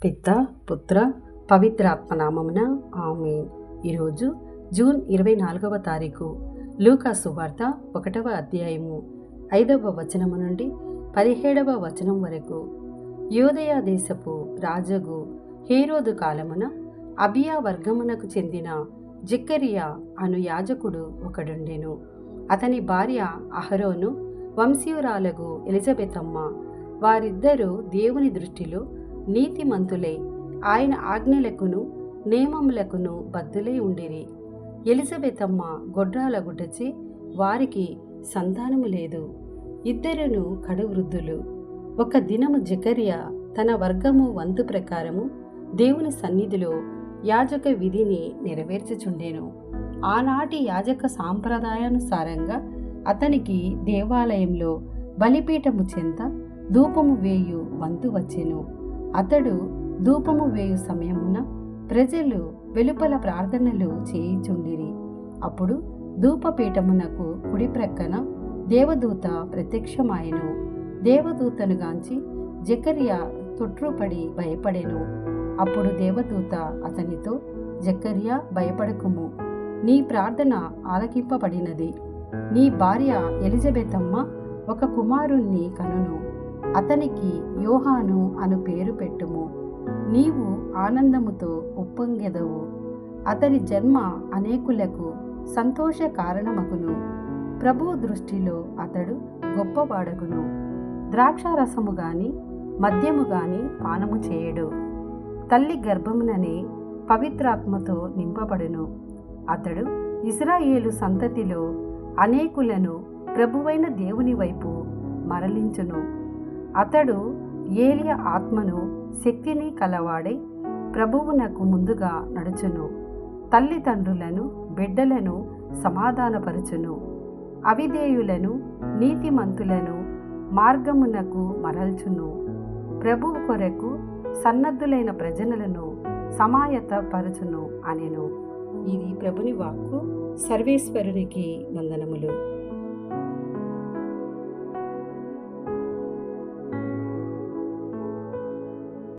పిత పుత్ర పవిత్రాత్మనామమున ఆమేన్. ఈరోజు జూన్ 24వ తారీఖు. లూకా సువార్త 1వ అధ్యాయము 5వ వచనము నుండి 17వ వచనం వరకు. యూదయ దేశపు రాజగు హేరోదు కాలమున అబియా వర్గమునకు చెందిన జకరియా అను యాజకుడు ఒకడుండెను. అతని భార్య అహరోను వంశీయురాలగు ఎలిజబెతమ్మ. వారిద్దరూ దేవుని దృష్టిలో నీతిమంతులై ఆయన ఆజ్ఞలకును నియమములకును బద్ధులై ఉండిరి. ఎలిజబెతమ్మ గొడ్రాల గుడ్డచే వారికి సంతానము లేదు. ఇద్దరును కడువృద్ధులు. ఒక దినము జకరియా తన వర్గము వంతు ప్రకారము దేవుని సన్నిధిలో యాజక విధిని నెరవేర్చుచుండెను. ఆనాటి యాజక సాంప్రదాయానుసారంగా అతనికి దేవాలయంలో బలిపీఠము చెంత ధూపము వేయు వంతు వచ్చెను. అతడు ధూపము వేయు సమయమున ప్రజలు వెలుపల ప్రార్థనలు చేయుచుండిరి. అప్పుడు ధూపపీఠమునకు కుడి ప్రక్కన దేవదూత ప్రత్యక్షమాయెను. దేవదూతను గాంచి జకరియా తొట్రుపడి భయపడెను. అప్పుడు దేవదూత అతనితో, జకరియా, భయపడకుము, నీ ప్రార్థన ఆలకింపబడినది. నీ భార్య ఎలిజబెతమ్మ ఒక కుమారుణ్ణి కనును. అతనికి యోహాను అను పేరు పెట్టుము. నీవు ఆనందముతో ఉప్పొంగెదవు. అతని జన్మ అనేకులకు సంతోష కారణమగును. ప్రభువు దృష్టిలో అతడు గొప్పవాడగును. ద్రాక్షారసము గాని మద్యము గాని పానము చేయడు. తల్లి గర్భముననే పవిత్రాత్మతో నింపబడును. అతడు ఇశ్రాయేలు సంతతిలో అనేకులను ప్రభువైన దేవుని వైపు మరలించును. అతడు ఏలియా ఆత్మను శక్తిని కలవాడై ప్రభువునకు ముందుగా నడుచును. తల్లిదండ్రులను బిడ్డలను సమాధానపరచును. అవిధేయులను నీతిమంతులను మార్గమునకు మరల్చును. ప్రభువు కొరకు సన్నద్ధులైన ప్రజలను సమాయత్తపరచును అనెను. ఇది ప్రభుని వాక్కు. సర్వేశ్వరునికి వందనములు.